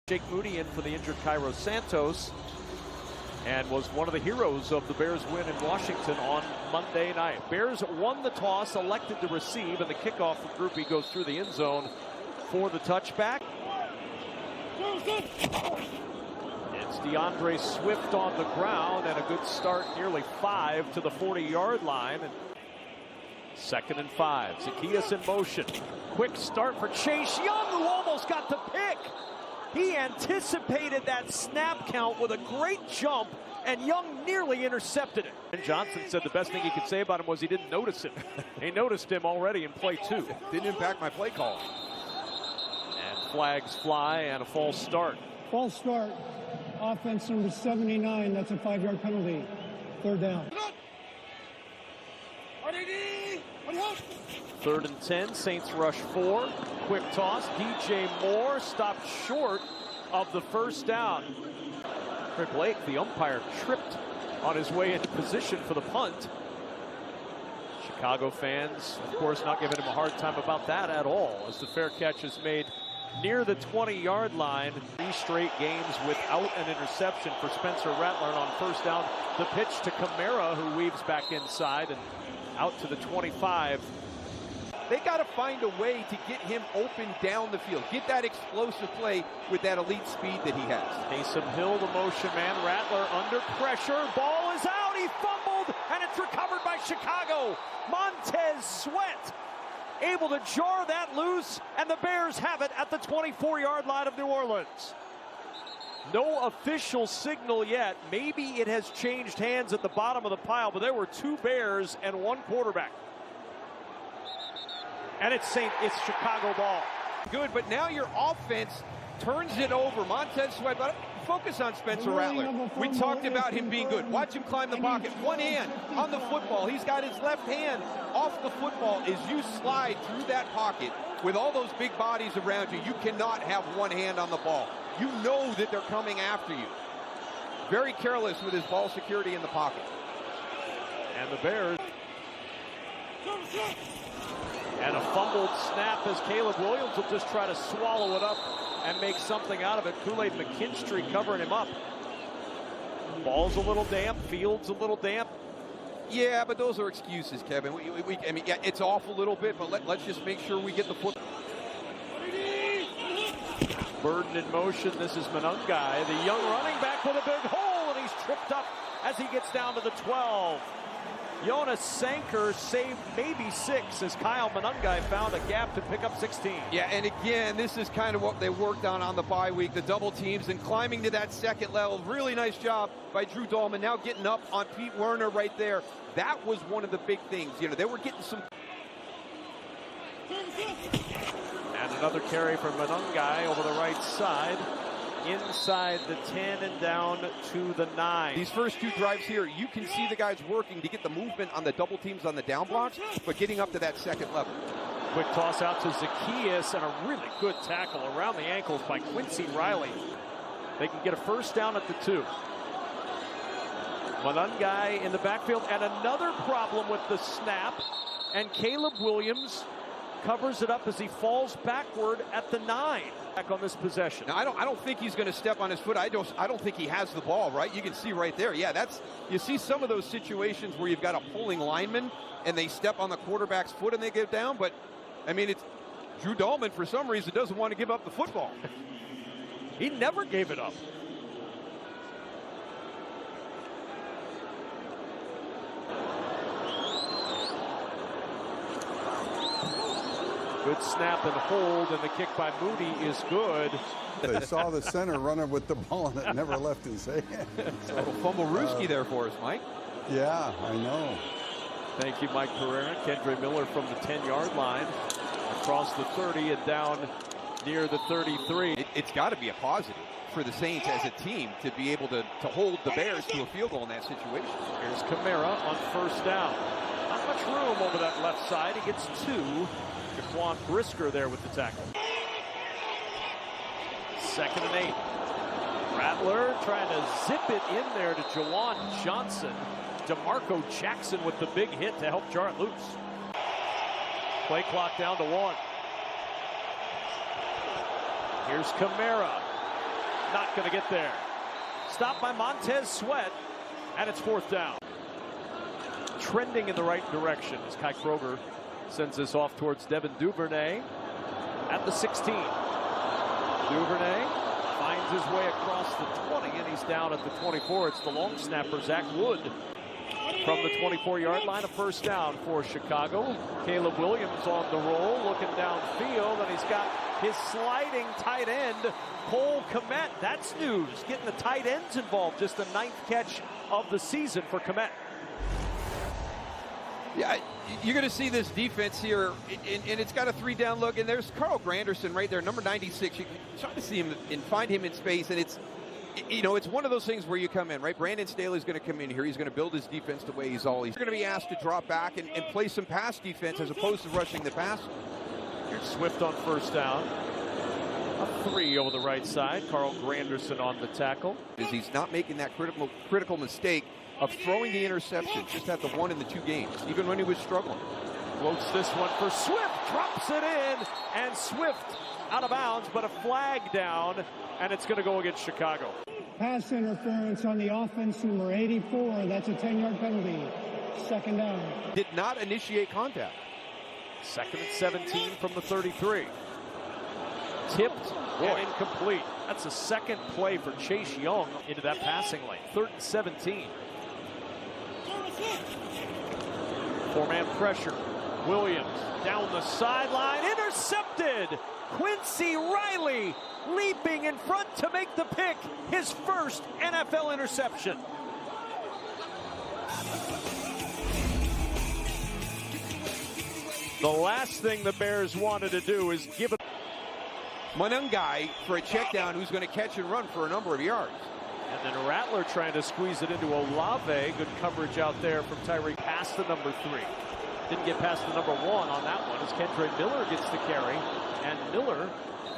Jake Moody in for the injured Cairo Santos and was one of the heroes of the Bears win in Washington on Monday night. Bears won the toss, elected to receive, and the kickoff for Groupie goes through the end zone for the touchback. It's DeAndre Swift on the ground, and a good start, nearly 5 to the 40-yard line. 2nd and 5. Zacchaeus in motion. Quick start for Chase Young, who almost got the pick. He anticipated that snap count with a great jump, and Young nearly intercepted it. And Johnson said the best thing he could say about him was he didn't notice him. He noticed him already in play 2. Didn't impact my play call. And flags fly and a false start. False start. Offense number 79. That's a 5-yard penalty. 3rd down. 3rd and 10. Saints rush 4. Quick toss. DJ Moore stopped short of the 1st down. Craig Blake, the umpire, tripped on his way into position for the punt. Chicago fans, of course, not giving him a hard time about that at all, as the fair catch is made near the 20-yard line. 3 straight games without an interception for Spencer Rattler. And on 1st down, the pitch to Kamara, who weaves back inside and out to the 25. They got to find a way to get him open down the field. Get that explosive play with that elite speed that he has. Taysom Hill, the motion man. Rattler under pressure. Ball is out. He fumbled, and it's recovered by Chicago. Montez Sweat able to jar that loose, and the Bears have it at the 24-yard line of New Orleans. No official signal yet. Maybe it has changed hands at the bottom of the pile, but there were 2 Bears and 1 quarterback. And it's Chicago ball. Good, but now your offense turns it over. Montez Sweat, but focus on Spencer Rattler. We talked about him being good. Watch him climb the pocket. One hand on the football. He's got his left hand off the football. As you slide through that pocket with all those big bodies around you, you cannot have one hand on the ball. You know that they're coming after you. Very careless with his ball security in the pocket. And the Bears. And a fumbled snap as Caleb Williams will just try to swallow it up and make something out of it. Kool-Aid McKinstry covering him up. Ball's a little damp, field's a little damp. Yeah, but those are excuses, Kevin. I mean, yeah, it's off a little bit, but let's just make sure we get the foot. Burden in motion. This is Monangai, the young running back with a big hole, and he's tripped up as he gets down to the 12. Jonas Sanker saved maybe 6 as Kyle Monangai found a gap to pick up 16. Yeah, and again, this is kind of what they worked on the bye week, the double teams and climbing to that 2nd level. Really nice job by Drew Dahlman. Now getting up on Pete Werner right there. That was one of the big things. You know, they were getting some. And another carry from Monangai over the right side. Inside the 10 and down to the 9. These first 2 drives here, you can see the guys working to get the movement on the double teams on the down blocks, but getting up to that 2nd level. Quick toss out to Zacchaeus, and a really good tackle around the ankles by Quincy Riley. They can get a 1st down at the 2. Monangai in the backfield, and another problem with the snap, and Caleb Williams covers it up as he falls backward at the 9. Back on this possession. Now, I don't think he's going to step on his foot. I don't think he has the ball, right? You can see right there. Yeah, you see some of those situations where you've got a pulling lineman and they step on the quarterback's foot and they get down. But I mean, it's Drew Dahlman for some reason doesn't want to give up the football. He never gave it up. Good snap and hold, and the kick by Moody is good. They saw the center running with the ball, and it never left his hand. So, fumble Rooski there for us, Mike. Yeah, I know. Thank you, Mike Pereira. Kendra Miller from the 10-yard line. Across the 30 and down near the 33. It's got to be a positive for the Saints as a team to be able to hold the Bears to a field goal in that situation. Here's Kamara on 1st down. Not much room over that left side. He gets 2. Jaquan Brisker there with the tackle. 2nd and 8. Rattler trying to zip it in there to Jawan Johnson. DeMarco Jackson with the big hit to help jar it loose. Play clock down to 1. Here's Kamara. not going to get there. Stopped by Montez Sweat, and it's 4th down. Trending in the right direction as Kai Kroger sends this off towards Devin Duvernay at the 16. Duvernay finds his way across the 20, and he's down at the 24. It's the long snapper, Zach Wood, from the 24-yard line. A 1st down for Chicago. Caleb Williams on the roll, looking downfield, and he's got his sliding tight end, Cole Kmet. That's news, getting the tight ends involved. Just the 9th catch of the season for Kmet. Yeah, you're going to see this defense here, and it's got a 3-down look, and there's Carl Granderson right there, number 96. You can try to see him and find him in space, and it's, you know, it's one of those things where you come in, right? Brandon Staley's going to come in here. He's going to build his defense the way he's always going to be asked to drop back and play some pass defense as opposed to rushing the pass. Here's Swift on 1st down. A 3 over the right side. Carl Granderson on the tackle. He's not making that critical mistake of throwing the interception. Just had the 1 in the 2 games, even when he was struggling. Floats this one for Swift, drops it in, and Swift out of bounds, but a flag down, and it's going to go against Chicago. Pass interference on the offense, number 84. That's a 10-yard penalty. 2nd down. Did not initiate contact. 2nd and 17 from the 33. Tipped and incomplete. That's the 2nd play for Chase Young into that passing lane. 3rd and 17. 4-man pressure. Williams down the sideline, intercepted. Quincy Riley leaping in front to make the pick. His first NFL interception. The last thing the Bears wanted to do is give it. Monungai for a check down who's going to catch and run for a number of yards. And then Rattler trying to squeeze it into Olave. Good coverage out there from Tyreek past the number 3. Didn't get past the number 1 on that one as Kendre Miller gets the carry. And Miller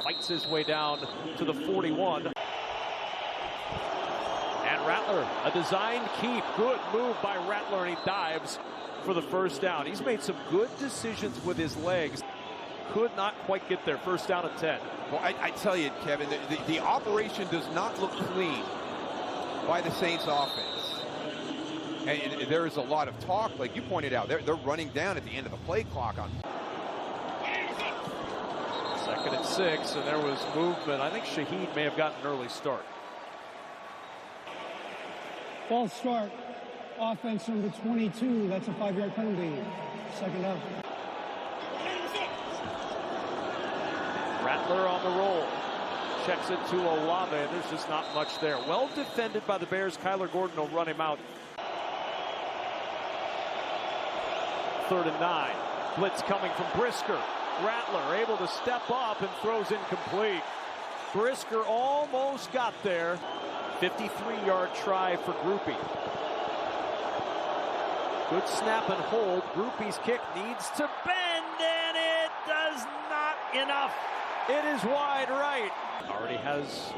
fights his way down to the 41. And Rattler, a designed keep. Good move by Rattler, and he dives for the 1st down. He's made some good decisions with his legs. Could not quite get there. 1st down and 10. Well, I tell you, Kevin, the operation does not look clean by the Saints offense. And there is a lot of talk, like you pointed out. They're running down at the end of the play clock on 2nd and 6, and there was movement. I think Shaheed may have gotten an early start. False start. Offense number 22. That's a 5-yard penalty. 2nd down. Rattler on the roll. Checks it to Olave. There's just not much there. Well defended by the Bears. Kyler Gordon will run him out. 3rd and 9. Blitz coming from Brisker. Rattler able to step up and throws incomplete. Brisker almost got there. 53-yard try for Groupie. Good snap and hold. Groupie's kick needs to bend, and it does not enough. It is wide right. Already has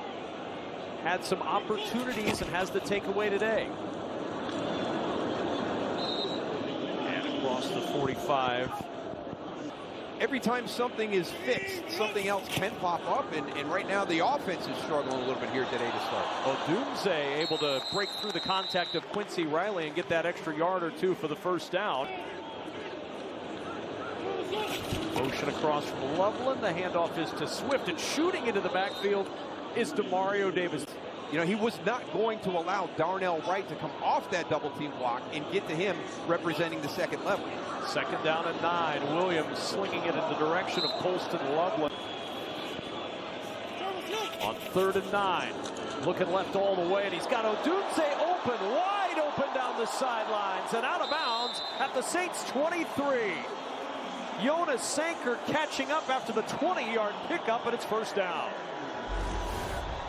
had some opportunities and has the takeaway today. And across the 45. every time something is fixed, something else can pop up, and right now the offense is struggling a little bit here today to start. Well, Doomsday able to break through the contact of Quincy Riley and get that extra yard or two for the first down. Motion across from Loveland. The handoff is to Swift, and shooting into the backfield is Demario Davis. You know, he was not going to allow Darnell Wright to come off that double team block and get to him representing the second level. Second down and 9. Williams slinging it in the direction of Colston Loveland. On 3rd and 9. Looking left all the way, and he's got Odunze open, wide open down the sidelines, and out of bounds at the Saints 23. Jonas Sanker catching up after the 20-yard pickup, and it's first down.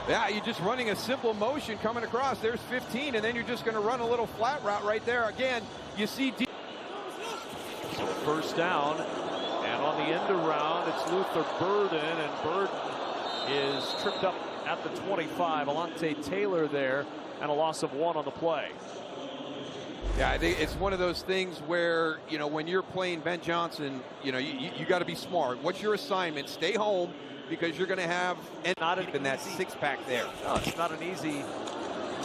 Yeah, you're just running a simple motion coming across. There's 15, and then you're just going to run a little flat route right there. Again, you see... So first down, and on the end around, it's Luther Burden, and Burden is tripped up at the 25. Alante Taylor there, and a loss of 1 on the play. Yeah, I think it's one of those things where, you know, when you're playing Ben Johnson, you know, you got to be smart. What's your assignment? Stay home, because you're going to have Not in that six-pack there. No, it's not an easy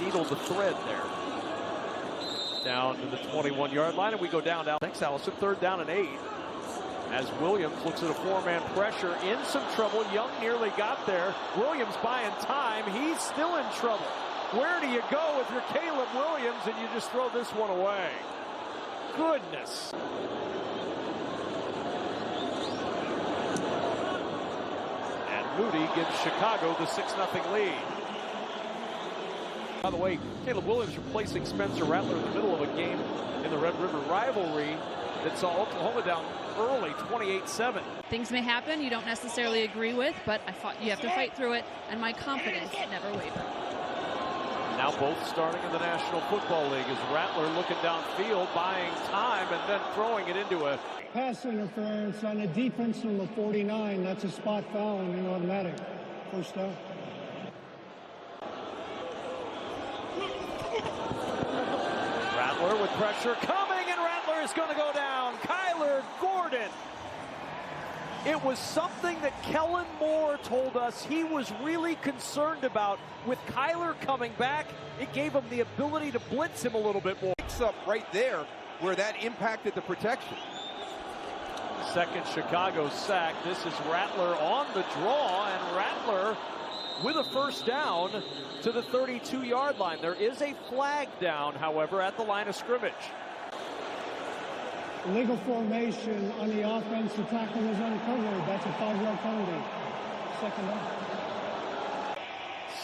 needle to thread there. Down to the 21-yard line, and we go down. Thanks, Allison. 3rd down and 8. As Williams looks at a 4-man pressure, in some trouble. Young nearly got there. Williams buying time. He's still in trouble. Where do you go if you're Caleb Williams and you just throw this one away? Goodness. And Moody gives Chicago the 6-0 lead. By the way, Caleb Williams replacing Spencer Rattler in the middle of a game in the Red River rivalry that saw Oklahoma down early, 28-7. Things may happen you don't necessarily agree with, but you have to fight through it, and my confidence never wavered. Now both starting in the National Football League as Rattler looking downfield, buying time, and then throwing it into a Pass interference on a defense number 49. That's a spot foul and an automatic. First down. Rattler with pressure coming, and Rattler is going to go down. Kyler Gordon. It was something that Kellen Moore told us he was really concerned about. With Kyler coming back, it gave him the ability to blitz him a little bit more. Picks up right there where that impacted the protection. Second Chicago sack. This is Rattler on the draw, and Rattler with a first down to the 32-yard line. There is a flag down, however, at the line of scrimmage. Illegal formation on the offense. The tackle was uncovered. That's a 5-yard penalty. Second down.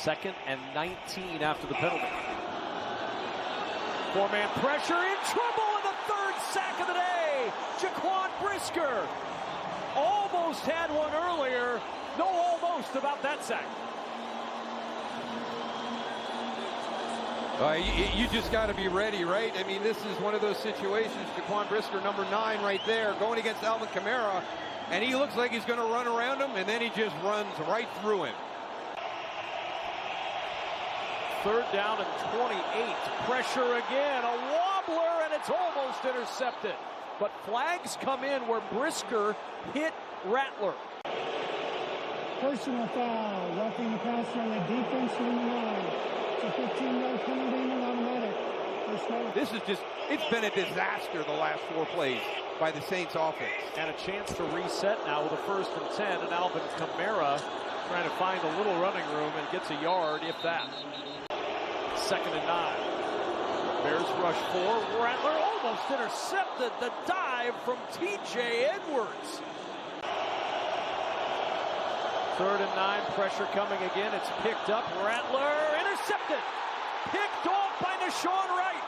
2nd and 19 after the penalty. 4-man pressure, in trouble, and the 3rd sack of the day. Jaquan Brisker almost had one earlier. No almost about that sack. You just got to be ready, right? I mean, this is one of those situations. Jaquan Brisker, number 9 right there, going against Alvin Kamara, and he looks like he's going to run around him, and then he just runs right through him. 3rd down and 28. Pressure again, a wobbler, and it's almost intercepted. But flags come in where Brisker hit Rattler. Personal foul. Roughing the passer on the defense number 9. It's a 15-yard penalty and an automatic. First down. This is just, it's been a disaster the last 4 plays by the Saints offense. And a chance to reset now with a 1st and 10, and Alvin Kamara trying to find a little running room and gets a yard, if that. 2nd and 9. Bears rush 4. Rattler almost intercepted the dive from T.J. Edwards. 3rd and 9. Pressure coming again. It's picked up. Rattler intercepted. Picked off by Deshaun Wright.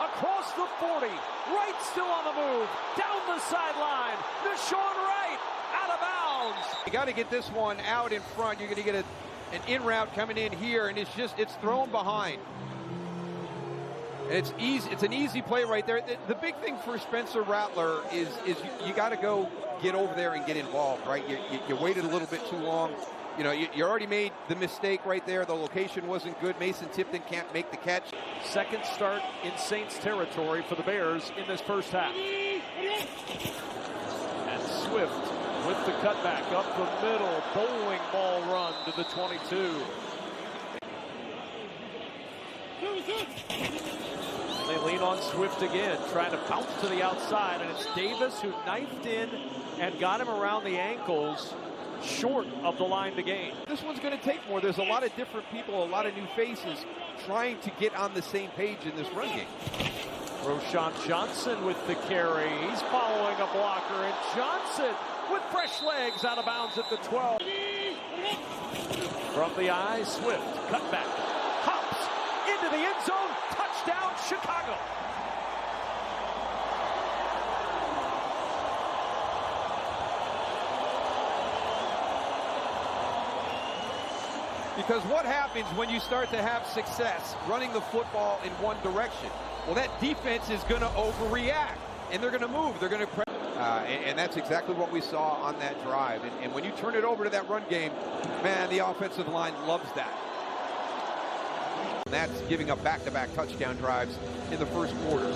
Across the 40. Wright still on the move. Down the sideline. Deshaun Wright out of bounds. You got to get this one out in front. You're going to get an in route coming in here, and it's thrown behind. And it's easy. It's an easy play right there. The big thing for Spencer Rattler is you got to go get over there and get involved, right? You waited a little bit too long. You know, you already made the mistake right there. The location wasn't good. Mason Tipton can't make the catch. 2nd start in Saints territory for the Bears in this first half. And Swift with the cutback up the middle. Bowling ball run to the 22. They lean on Swift again, trying to bounce to the outside, and it's Davis who knifed in and got him around the ankles, short of the line to gain. This one's going to take more. There's a lot of different people, a lot of new faces trying to get on the same page in this run game. Roshan Johnson with the carry. He's following a blocker, and Johnson with fresh legs out of bounds at the 12. From the eye, Swift, cut back, hops into the end zone, touchdown Chicago. Because what happens when you start to have success running the football in one direction? Well, that defense is going to overreact, and they're going to move. They're going to press. And that's exactly what we saw on that drive. And when you turn it over to that run game, man, the offensive line loves that. And that's giving up back-to-back touchdown drives in the first quarter.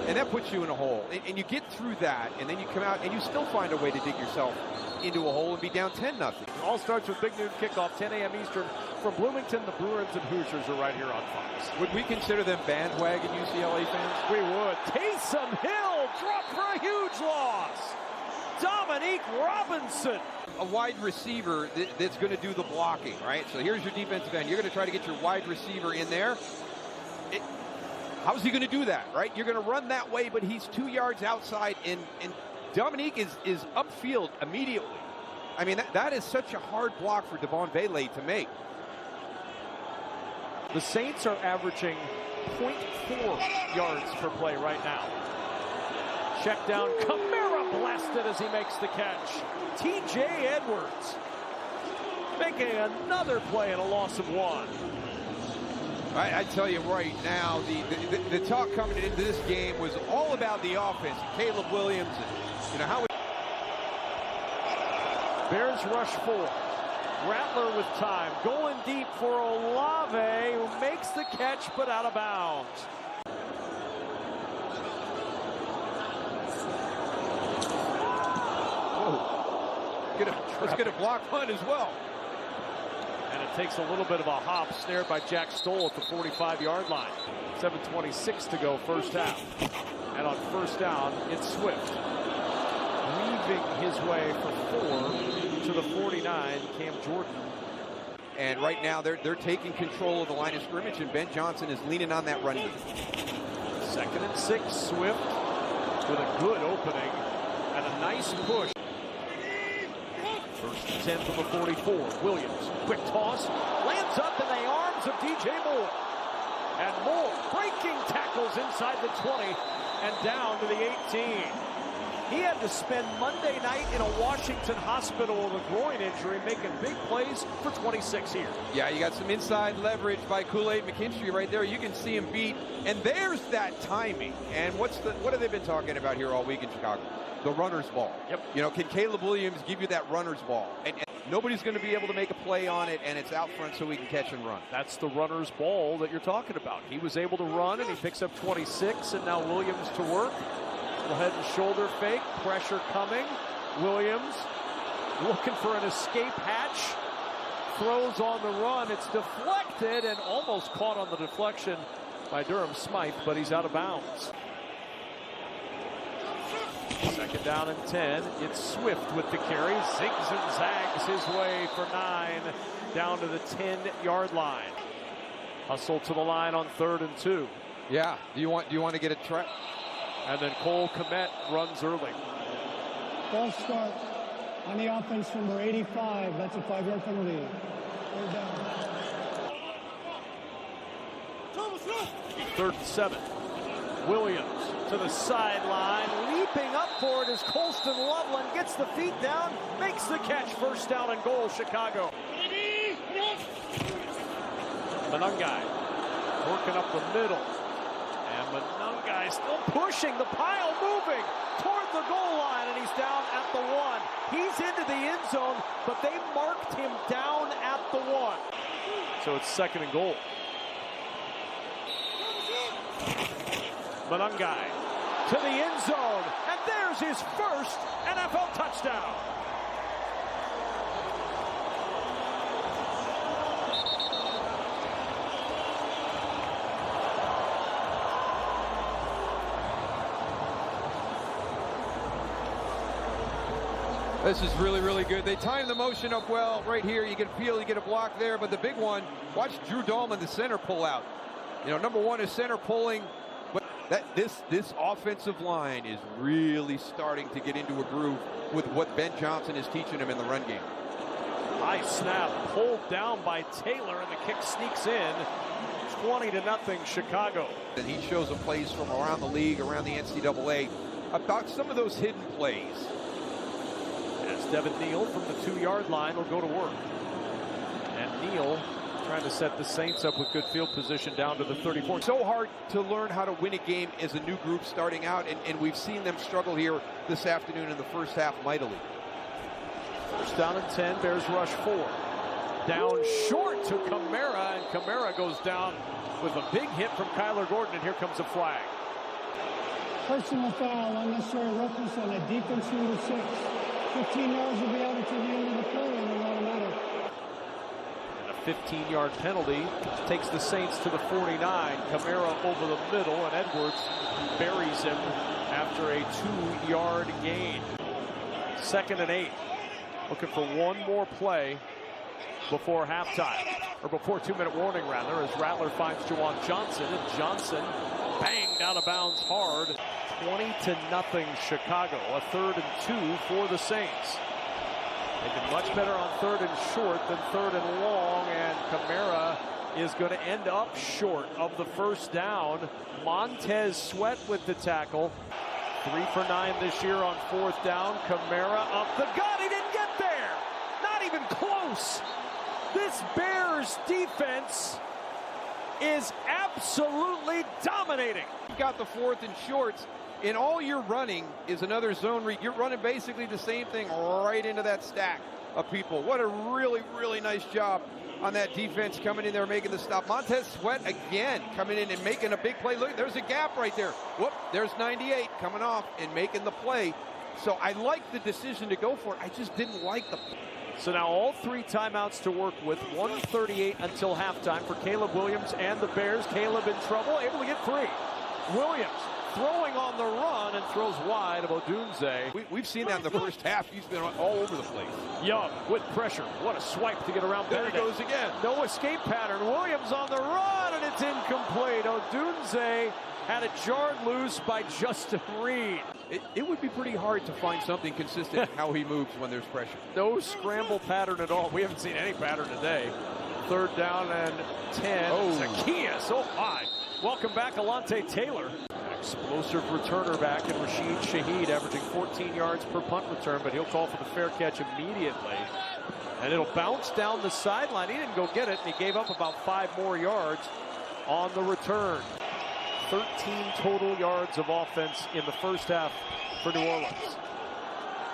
And that puts you in a hole. And you get through that, and then you come out, and you still find a way to dig yourself into a hole and be down 10-0. All starts with Big Noon Kickoff, 10 a.m. Eastern. From Bloomington, the Bruins and Hoosiers are right here on Fox. Would we consider them bandwagon UCLA fans? We would. Taysom Hill dropped for a huge loss. Dominique Robinson. A wide receiver that's going to do the blocking, right? So here's your defensive end. You're going to try to get your wide receiver in there. How's he going to do that, right? You're going to run that way, but he's 2 yards outside, and Dominique is upfield immediately. I mean, that is such a hard block for Devon Bailey to make. The Saints are averaging 0.4 yards per play right now. Check down, Kamara blasted as he makes the catch. TJ Edwards making another play and a loss of 1. I tell you right now, the talk coming into this game was all about the offense. Caleb Williams, and how. Bears rush 4. Rattler with time, going deep for Olave, who makes the catch but out of bounds. Let's get a block punt as well. And it takes a little bit of a hop, snared by Jack Stoll at the 45-yard line. 7:26 to go, first half. And on first down, it's Swift. Weaving his way for 4 to the 49, Cam Jordan. And right now, they're taking control of the line of scrimmage, and Ben Johnson is leaning on that run game. 2nd and 6, Swift with a good opening and a nice push. 1st and 10 from the 44. Williams, quick toss, lands up in the arms of DJ Moore. And Moore breaking tackles inside the 20 and down to the 18. He had to spend Monday night in a Washington hospital with a groin injury, making big plays for 26 here. Yeah, you got some inside leverage by Kool-Aid McKinstry right there. You can see him beat, and there's that timing. And what have they been talking about here all week in Chicago? The runner's ball. Yep. You know, can Caleb Williams give you that runner's ball? And nobody's going to be able to make a play on it, and it's out front so he can catch and run. That's the runner's ball that you're talking about. He was able to run, and he picks up 26, and now Williams to work. Little head and shoulder fake, pressure coming. Williams looking for an escape hatch. Throws on the run. It's deflected and almost caught on the deflection by Durham Smythe, but he's out of bounds. 2nd down and 10. It's Swift with the carry. Zigs and zags his way for 9 down to the 10-yard line. Hustle to the line on 3rd and 2. Yeah. Do you want to get a trap? And then Cole Kmet runs early. False start on the offense, number 85. That's a 5-yard penalty. 3rd down. 3rd and 7. Williams to the sideline. Leaping up for it is Colston Loveland. Gets the feet down. Makes the catch. 1st down and goal, Chicago. Manungai working up the middle. And Manungai still pushing, the pile moving toward the goal line, and he's down at the 1. He's into the end zone, but they marked him down at the 1. So it's 2nd and goal. Manungai to the end zone, and there's his first NFL touchdown. This is really, really good. They time the motion up well right here. You get a peel, you get a block there, but the big one, watch Drew Dahlman, the center, pull out. You know, number 1 is center pulling, but this offensive line is really starting to get into a groove with what Ben Johnson is teaching him in the run game. High snap, pulled down by Taylor, and the kick sneaks in. 20-0 Chicago. And he shows them plays from around the league, around the NCAA, about some of those hidden plays. As Devin Neal from the 2-yard line will go to work. And Neal trying to set the Saints up with good field position down to the 34. So hard to learn how to win a game as a new group starting out, and we've seen them struggle here this afternoon in the first half mightily. 1st down and 10, Bears rush 4. Down short to Kamara, and Kamara goes down with a big hit from Kyler Gordon, and here comes a flag. Personal foul, unnecessary roughness on a defense number 6. 15 yards will be out until the end of the play on an automatic. And a 15-yard penalty takes the Saints to the 49. Kamara over the middle, and Edwards buries him after a 2-yard gain. 2nd and 8. Looking for one more play before halftime, or before 2-minute warning rather, as Rattler finds Juwan Johnson, and Johnson banged out of bounds hard. 20-0 Chicago. A 3rd and 2 for the Saints. They've been much better on 3rd and short than 3rd and long, and Kamara is going to end up short of the first down. Montez Sweat with the tackle. 3 for 9 this year on 4th down. Kamara up the gut. He didn't get there. Not even close. This Bears defense is absolutely dominating. You've got the 4th and shorts, and all you're running is another zone read. You're running basically the same thing right into that stack of people. What a really, really nice job on that defense coming in there making the stop. Montez Sweat again coming in and making a big play. Look, there's a gap right there. Whoop, there's 98 coming off and making the play. So I like the decision to go for it. I just didn't like the play. So now all 3 timeouts to work with. 1:38 until halftime for Caleb Williams and the Bears. Caleb in trouble, able to get free. Williams throwing on the run and throws wide of Odunze. We've seen that in the first half. He's been all over the place. Young with pressure. What a swipe to get around There he Benedict. goes again. No escape pattern. Williams on the run, and it's incomplete. Odunze had it jarred loose by Justin Reed. It would be pretty hard to find something consistent how he moves when there's pressure. No scramble pattern at all. We haven't seen any pattern today. 3rd down and 10. Oh. Zacchaeus, oh my. Welcome back, Alontae Taylor. An explosive returner back in Rashid Shaheed, averaging 14 yards per punt return, but he'll call for the fair catch immediately. And it'll bounce down the sideline. He didn't go get it, and he gave up about 5 more yards on the return. 13 total yards of offense in the first half for New Orleans.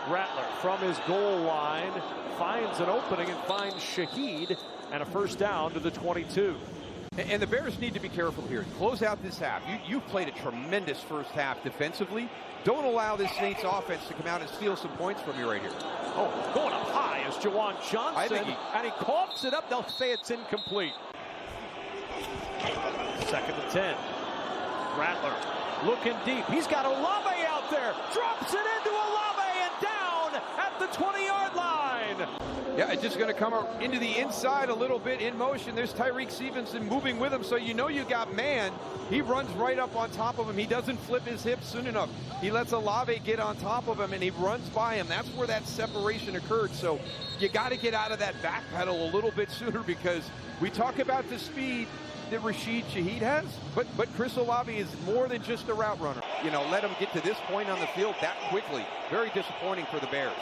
Rattler from his goal line finds an opening and finds Shaheed, and a first down to the 22. And the Bears need to be careful here. Close out this half. You've played a tremendous first half defensively. Don't allow this Saints offense to come out and steal some points from you right here. Oh, going up high is Juwan Johnson, and he coughs it up. They'll say it's incomplete. 2nd and 10. Rattler looking deep. He's got Olave out there. Drops it into Olave and down at the 20-yard line. Yeah, it's just going to come into the inside a little bit in motion. There's Tyreek Stevenson moving with him, so you know you got man. He runs right up on top of him. He doesn't flip his hips soon enough. He lets Olave get on top of him, and he runs by him. That's where that separation occurred. So you got to get out of that back pedal a little bit sooner, because we talk about the speed that Rashid Shaheed has, but Chris Olave is more than just a route runner. You know, let him get to this point on the field that quickly. Very disappointing for the Bears.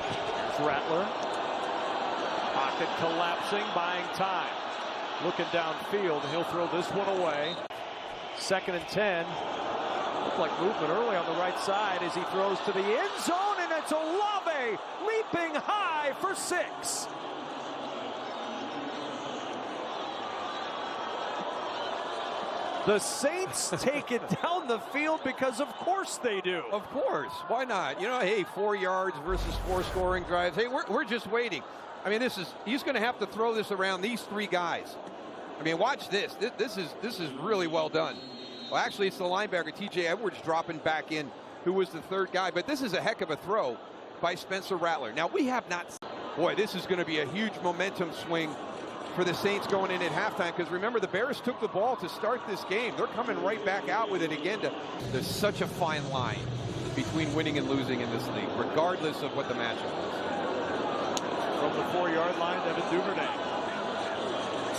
There's Rattler. Pocket collapsing, buying time. Looking downfield, he'll throw this one away. 2nd and 10. Looked like movement early on the right side as he throws to the end zone, and it's Olave leaping high for 6. The Saints take it down the field because of course they do. Of course. Why not? You know, hey, 4 yards versus 4 scoring drives. Hey, we're just waiting. I mean, he's going to have to throw this around these 3 guys. I mean, watch this. This is really well done. Well, actually, it's the linebacker, T.J. Edwards, dropping back in, who was the 3rd guy. But this is a heck of a throw by Spencer Rattler. Now, we have not... Boy, this is going to be a huge momentum swing for the Saints going in at halftime, because remember, the Bears took the ball to start this game. They're coming right back out with it again. There's such a fine line between winning and losing in this league, regardless of what the matchup is. From the 4-yard line, Devin Duvernay.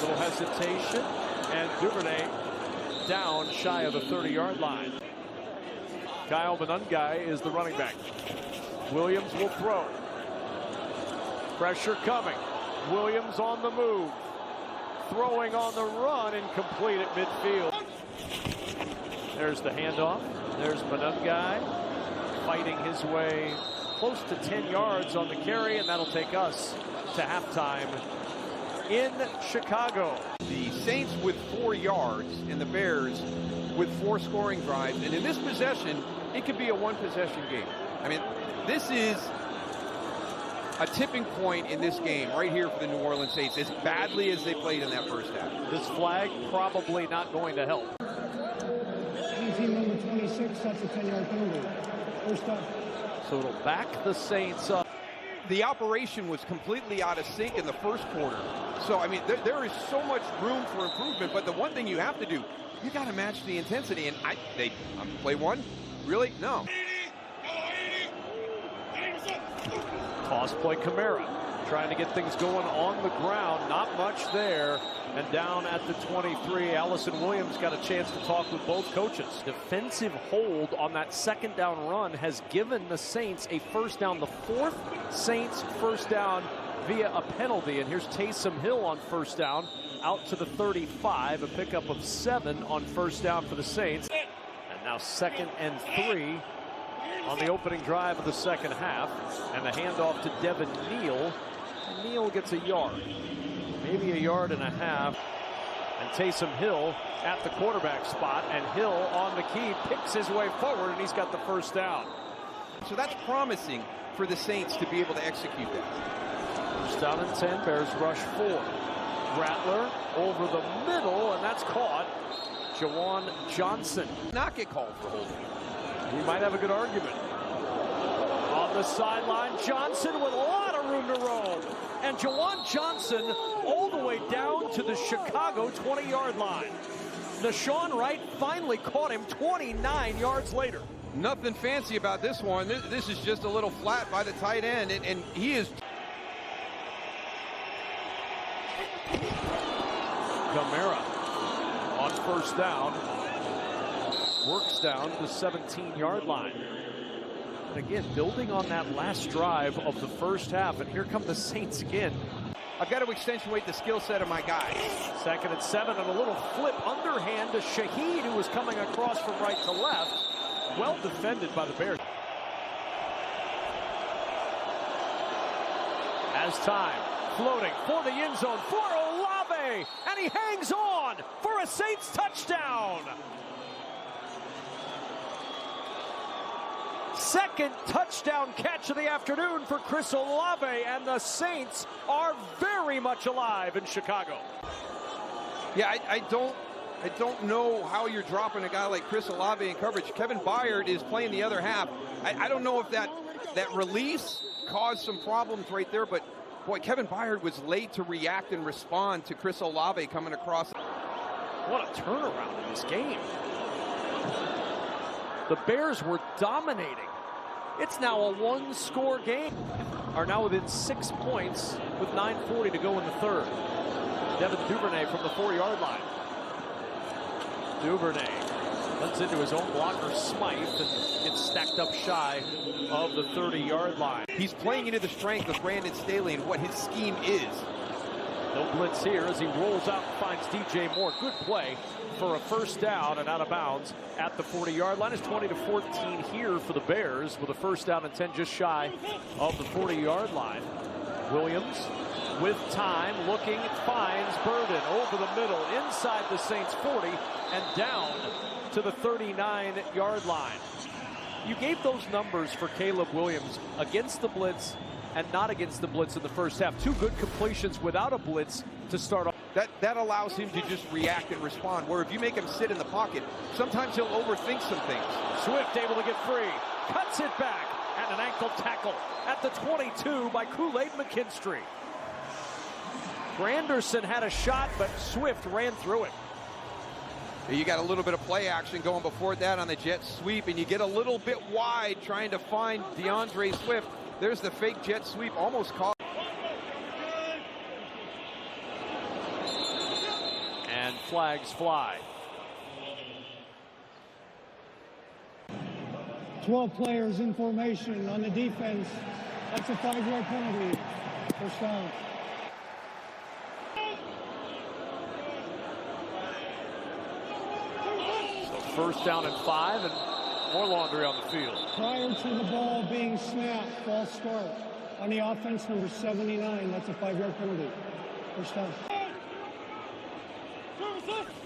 Little hesitation, and Duvernay down shy of the 30-yard line. Kyle Monungai is the running back. Williams will throw. Pressure coming. Williams on the move. Throwing on the run, incomplete at midfield. There's the handoff. There's Monungai fighting his way close to 10 yards on the carry, and that'll take us to halftime in Chicago. The Saints with 4 yards, and the Bears with 4 scoring drives. And in this possession, it could be a 1-possession game. I mean, this is a tipping point in this game right here for the New Orleans Saints, as badly as they played in that first half. This flag probably not going to help. Team number 26, that's a 10-yard penalty. First up. So it'll back the Saints up. The operation was completely out of sync in the first quarter. So, I mean, there is so much room for improvement, but the one thing you have to do, you got to match the intensity. And play one? Really? No. Toss play Kamara, trying to get things going on the ground. Not much there. And down at the 23, Allison Williams got a chance to talk with both coaches. Defensive hold on that second down run has given the Saints a first down. The 4th Saints first down via a penalty. And here's Taysom Hill on first down out to the 35. A pickup of 7 on first down for the Saints. And now 2nd and 3 on the opening drive of the second half. And the handoff to Devin Neal. And Neal gets a yard. Maybe a yard and a half. And Taysom Hill at the quarterback spot. And Hill on the key picks his way forward, and he's got the first down. So that's promising for the Saints to be able to execute that. First down and 10. Bears rush 4. Rattler over the middle, and that's caught. Jawan Johnson. Not get called for holding. He might have a good argument. On the sideline, Johnson with a lot of room to roam. And Jawan Johnson all the way down to the Chicago 20-yard line. Nashawn Wright finally caught him 29 yards later. Nothing fancy about this one. This is just a little flat by the tight end, and he is. Kamara on first down. Works down to the 17-yard line. And again, building on that last drive of the first half, and here come the Saints again. I've got to accentuate the skill set of my guys. 2nd and 7, and a little flip underhand to Shaheed, who was coming across from right to left. Well defended by the Bears. As time, floating for the end zone for Olave, and he hangs on for a Saints touchdown. 2nd touchdown catch of the afternoon for Chris Olave, and the Saints are very much alive in Chicago. Yeah, I don't know how you're dropping a guy like Chris Olave in coverage. Kevin Byard is playing the other half. I don't know if that release caused some problems right there, but boy, Kevin Byard was late to react and respond to Chris Olave coming across. What a turnaround in this game. The Bears were dominating. It's now a 1-score game. Are now within 6 points with 9:40 to go in the third. Devin Duvernay from the 4-yard line. Duvernay runs into his own blocker, Smythe, and gets stacked up shy of the 30-yard line. He's playing into the strength of Brandon Staley and what his scheme is. No blitz here as he rolls out and finds DJ Moore. Good play for a first down and out of bounds at the 40-yard line. It's 20-14 here for the Bears with a first down and 10 just shy of the 40-yard line. Williams with time looking, finds Burden over the middle inside the Saints 40 and down to the 39-yard line. You gave those numbers for Caleb Williams against the blitz and not against the blitz in the first half. 2 good completions without a blitz to start off. That allows him to just react and respond, where if you make him sit in the pocket, sometimes he'll overthink some things. Swift able to get free, cuts it back, and an ankle tackle at the 22 by Kool-Aid McKinstry. Granderson had a shot, but Swift ran through it. You got a little bit of play action going before that on the jet sweep, and you get a little bit wide trying to find DeAndre Swift. There's the fake jet sweep, almost caught. And flags fly. 12 players in formation on the defense. That's a 5-yard penalty. First down. So first down and 5, and more laundry on the field. Prior to the ball being snapped, false start. On the offense, number 79. That's a 5-yard penalty. First down.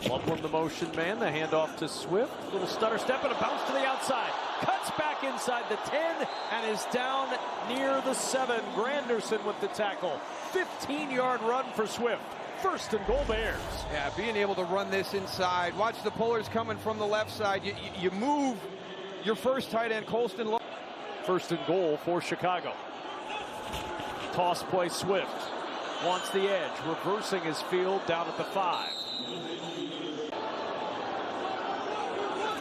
Loveland, the motion man, the handoff to Swift. Little stutter step and a bounce to the outside. Cuts back inside the 10 and is down near the 7. Granderson with the tackle. 15-yard run for Swift. First and goal, Bears. Yeah, being able to run this inside. Watch the pullers coming from the left side. You move your first tight end, Colston. First and goal for Chicago. Toss play, Swift. Wants the edge, reversing his field down at the 5.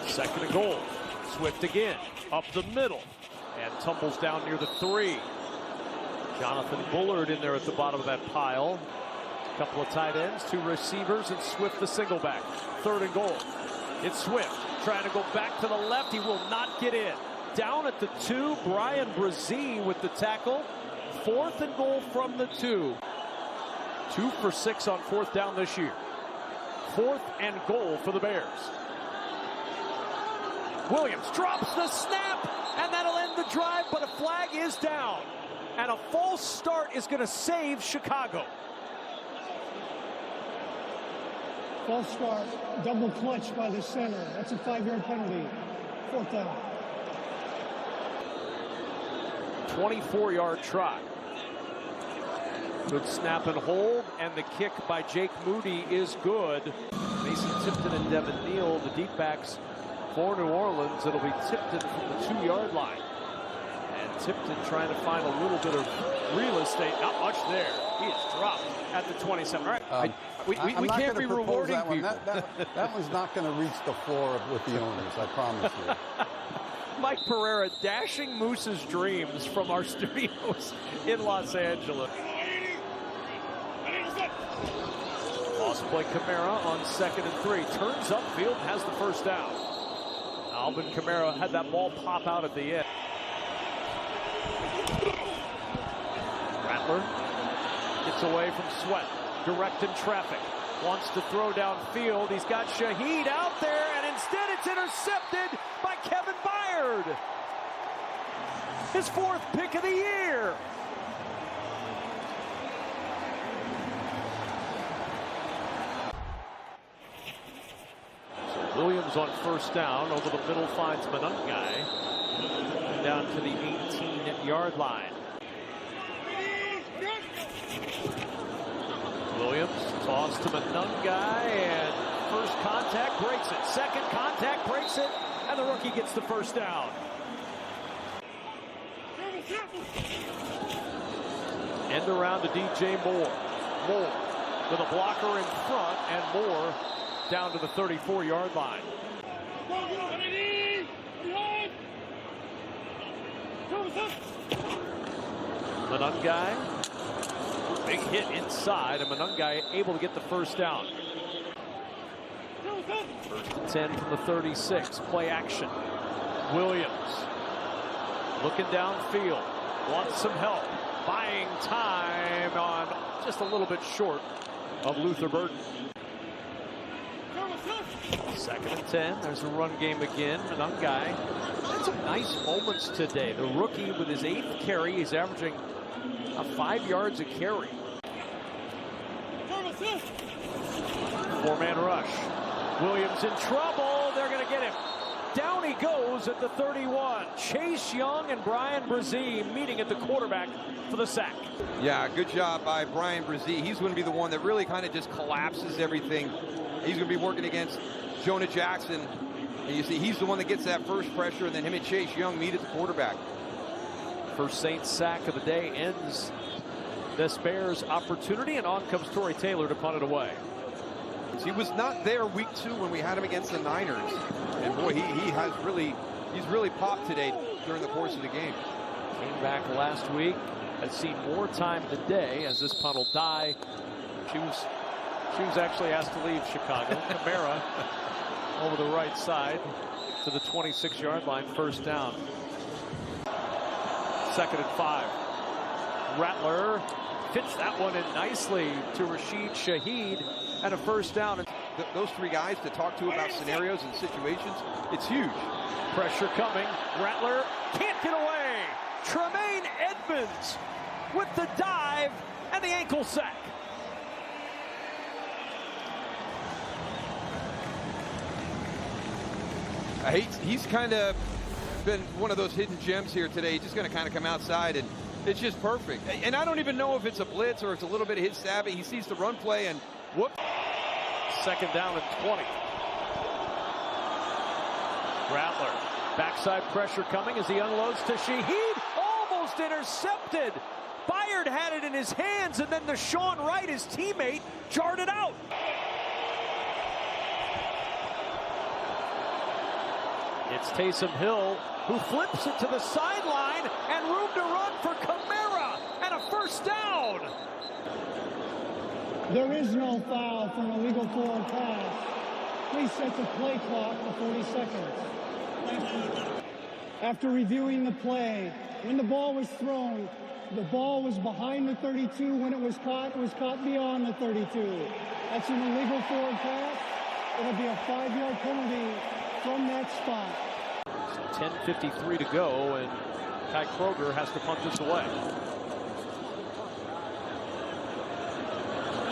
Second and goal. Swift again, up the middle, and tumbles down near the 3. Jonathan Bullard in there at the bottom of that pile. A couple of tight ends, 2 receivers, and Swift the single back. Third and goal. It's Swift trying to go back to the left. He will not get in. Down at the 2, Brian Brzee with the tackle. Fourth and goal from the 2. 2 for 6 on fourth down this year. Fourth and goal for the Bears. Williams drops the snap, and that'll end the drive, but a flag is down. And a false start is going to save Chicago. False start, double clutch by the center. That's a 5-yard penalty. Fourth down. 24-yard try. Good snap and hold, and the kick by Jake Moody is good. Mason Tipton and Devin Neal, the deep backs for New Orleans. It'll be Tipton from the 2-yard line. And Tipton trying to find a little bit of real estate. Not much there. He is dropped at the 27. All right. We can't be rewarding that one. people. That one's not going to reach the floor with the owners, I promise you. Mike Pereira dashing Moose's dreams from our studios in Los Angeles. Lost play Kamara on 2nd and 3. Turns upfield, has the first down. Alvin Kamara had that ball pop out at the end. Rattler gets away from Sweat. Direct in traffic. Wants to throw downfield. He's got Shaheed out there, and instead it's intercepted by Kevin Byard. His 4th pick of the year. So Williams on first down. Over the middle finds Monangai. Down to the 18-yard line. Williams toss to Monangai, and first contact breaks it. Second contact breaks it, and the rookie gets the first down. End around to DJ Moore. Moore with a blocker in front, and Moore down to the 34-yard line. Monangai. Big hit inside, and Monangai able to get the first down. First and 10 from the 36. Play action. Williams looking downfield. Wants some help. Buying time on just a little bit short of Luther Burden. 2nd and 10. There's a run game again. Monangai had some nice moments today. The rookie with his 8th carry. He's averaging 5 yards a carry. 4-man rush. Williams in trouble. They're going to get him. Down he goes at the 31. Chase Young and Brian Brzee meeting at the quarterback for the sack. Yeah, good job by Brian Brzee. He's going to be the one that really kind of just collapses everything. He's going to be working against Jonah Jackson. And you see, he's the one that gets that first pressure, and then him and Chase Young meet at the quarterback. First Saints sack of the day ends this Bears opportunity, and on comes Torrey Taylor to punt it away. He was not there week 2 when we had him against the Niners, and boy, he's really popped today during the course of the game. Came back last week, has seen more time today as this punt will die. She was actually asked to leave Chicago. Kamara over the right side to the 26-yard line, first down. 2nd and 5. Rattler fits that one in nicely to Rashid Shaheed, and a first down. Those 3 guys to talk to about scenarios and situations, it's huge. Pressure coming. Rattler can't get away. Tremaine Edmonds with the dive and the ankle sack. He's kind of been one of those hidden gems here today. He's just going to kind of come outside, and it's just perfect. And I don't even know if it's a blitz or it's a little bit of his savvy. He sees the run play, and whoop. Second down and 20. Rattler, backside pressure coming as he unloads to Shaheed. Almost intercepted. Byard had it in his hands, and then Deshaun Wright, his teammate, jarred it out. It's Taysom Hill who flips it to the sideline, and room to run for Kamara, and a first down. There is no foul for an illegal forward pass. Please set the play clock for 40 seconds. After reviewing the play, when the ball was thrown, the ball was behind the 32. When it was caught beyond the 32. That's an illegal forward pass. It'll be a 5-yard penalty from that spot. 10:53 to go, and Ty Kroger has to punt this away.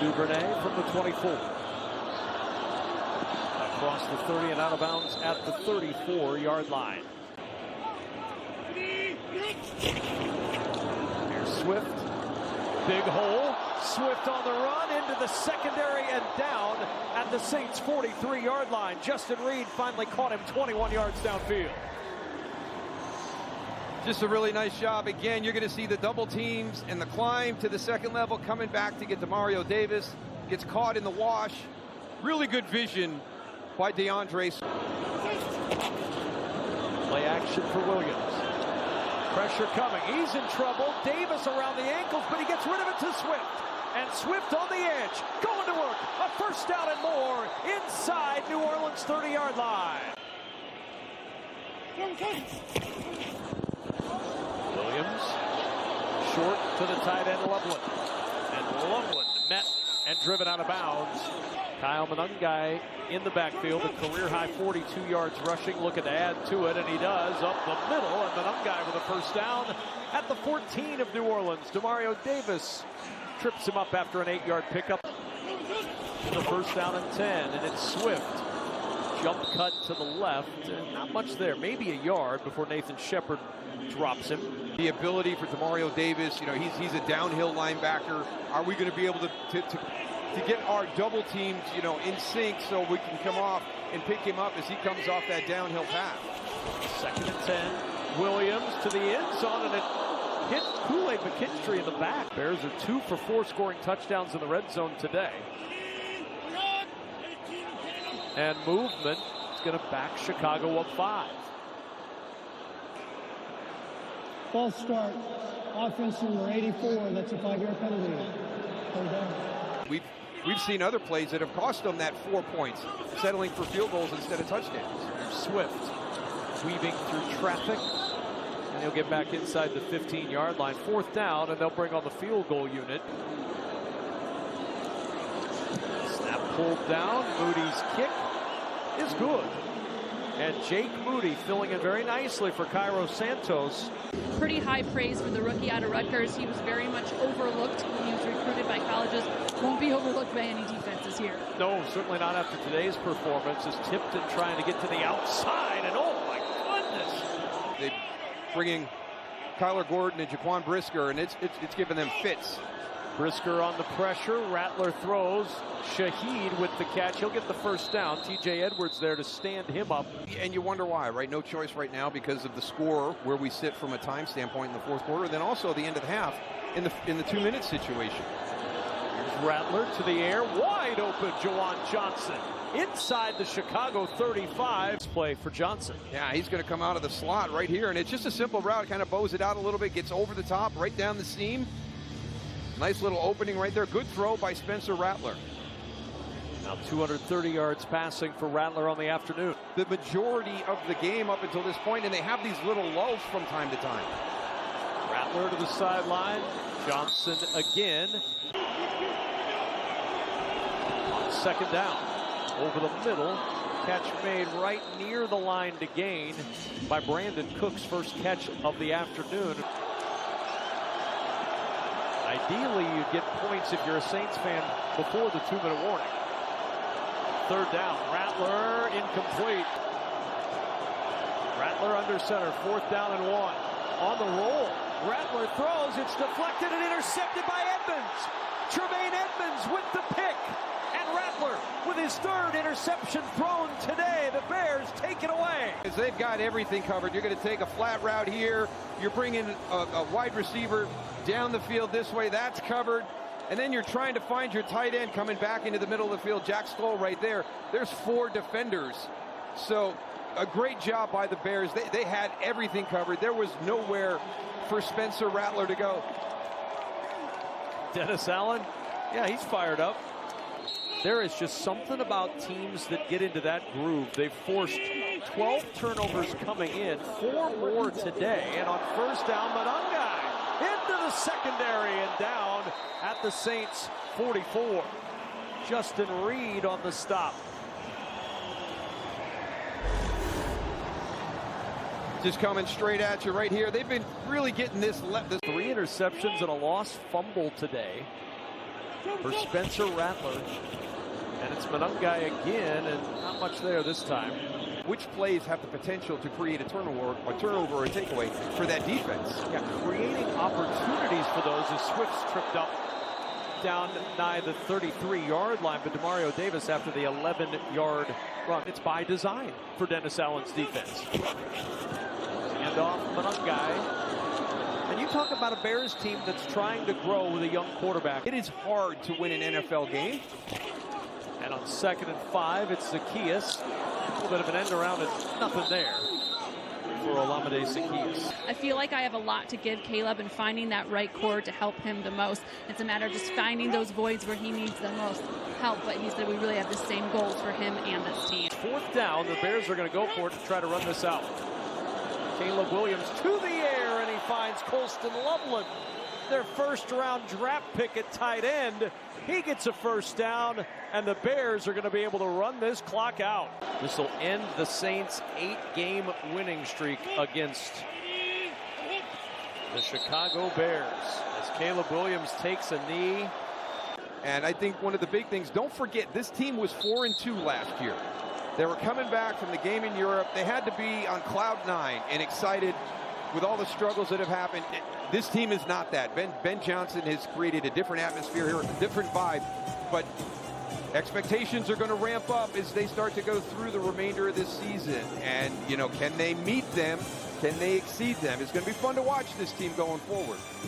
Duvernay from the 24. Across the 30 and out of bounds at the 34-yard line. Here's Swift. Big hole. Swift on the run into the secondary and down at the Saints' 43-yard line. Justin Reed finally caught him 21 yards downfield. Just a really nice job. Again, you're going to see the double teams and the climb to the second level coming back to get to Mario Davis. Gets caught in the wash. Really good vision by DeAndre. Play action for Williams. Pressure coming. He's in trouble. Davis around the ankles, but he gets rid of it to Swift. And Swift on the edge. Going to work. A first down and more inside New Orleans' 30-yard line. Williams, short to the tight end Loveland. And Loveland met and driven out of bounds. Kyle Monangai in the backfield, a career-high 42 yards rushing, looking to add to it, and he does, up the middle, and Monangai with a first down at the 14 of New Orleans. Demario Davis trips him up after an 8-yard pickup. The first down and 10, and it's Swift. Jump cut to the left, and not much there, maybe a yard before Nathan Shepard drops him. The ability for Demario Davis, you know, he's a downhill linebacker. Are we going to be able to get our double teams, you know, in sync so we can come off and pick him up as he comes off that downhill path? Second and 10. Williams to the end zone, and it hit Kool-Aid McKinstry in the back. Bears are 2 for 4 scoring touchdowns in the red zone today. And movement is going to back Chicago up 5. False start. Offense number 84. That's a 5-yard penalty. Third down. We've seen other plays that have cost them that 4 points, settling for field goals instead of touchdowns. Swift weaving through traffic, and he'll get back inside the 15-yard line. 4th down, and they'll bring on the field goal unit. Snap pulled down. Moody's kick is good. And Jake Moody filling in very nicely for Cairo Santos. Pretty high praise for the rookie out of Rutgers. He was very much overlooked when he was recruited by colleges. Won't be overlooked by any defenses here. No, certainly not after today's performance. As Tipton trying to get to the outside, and oh my goodness! They're bringing Kyler Gordon and Jaquan Brisker, and it's giving them fits. Brisker on the pressure. Rattler throws. Shaheed with the catch. He'll get the first down. TJ Edwards there to stand him up. And you wonder why, right? No choice right now because of the score, where we sit from a time standpoint in the 4th quarter. Then also the end of the half in the 2-minute situation. Here's Rattler to the air. Wide open Jawan Johnson. Inside the Chicago 35. Play for Johnson. Yeah, he's going to come out of the slot right here. And it's just a simple route. Kind of bows it out a little bit. Gets over the top, right down the seam. Nice little opening right there. Good throw by Spencer Rattler. Now 230 yards passing for Rattler on the afternoon. The majority of the game up until this point, and they have these little lulls from time to time. Rattler to the sideline. Johnson again. On 2nd down. Over the middle. Catch made right near the line to gain by Brandon Cooks. First catch of the afternoon. Ideally, you'd get points if you're a Saints fan before the 2-minute warning. 3rd down. Rattler incomplete. Rattler under center, 4th down and 1. On the roll, Rattler throws, it's deflected and intercepted by Edmonds. Tremaine Edmonds with the pick. And Rattler with his 3rd interception thrown today. The Bears take it away. Because they've got everything covered. You're going to take a flat route here. You're bringing a wide receiver down the field this way. That's covered. And then you're trying to find your tight end coming back into the middle of the field. Jack Stoll right there. There's 4 defenders. So a great job by the Bears. They had everything covered. There was nowhere for Spencer Rattler to go. Dennis Allen, yeah, he's fired up. There is just something about teams that get into that groove. They've forced 12 turnovers coming in, 4 more today. And on 1st down, Monangai into the secondary and down at the Saints 44. Justin Reed on the stop. Just coming straight at you right here. They've been really getting this 3 interceptions and a lost fumble today for Spencer Rattler. And it's Monangai again, and not much there this time. Which plays have the potential to create a turnover or a takeaway for that defense? Yeah, creating opportunities for those as Swift's tripped up down nigh the 33-yard line, but Demario Davis after the 11-yard run. It's by design for Dennis Allen's defense. Hand off Monangai. And you talk about a Bears team that's trying to grow with a young quarterback. It is hard to win an NFL game. And on 2nd and 5, it's Zacchaeus. A little bit of an end around and nothing there for Olamide Zacchaeus. I feel like I have a lot to give Caleb and finding that right chord to help him the most. It's a matter of just finding those voids where he needs the most help. But he said we really have the same goals for him and this team. 4th down, the Bears are going to go for it to try to run this out. Caleb Williams to the air, and he finds Colston Loveland, their 1st-round draft pick at tight end. He gets a 1st down, and the Bears are going to be able to run this clock out. This will end the Saints' 8-game winning streak against the Chicago Bears as Caleb Williams takes a knee. And I think one of the big things, don't forget, this team was 4-2 last year. They were coming back from the game in Europe. They had to be on cloud 9 and excited with all the struggles that have happened. This team is not that. Ben Johnson has created a different atmosphere here, a different vibe. But expectations are going to ramp up as they start to go through the remainder of this season. And, you know, can they meet them? Can they exceed them? It's going to be fun to watch this team going forward.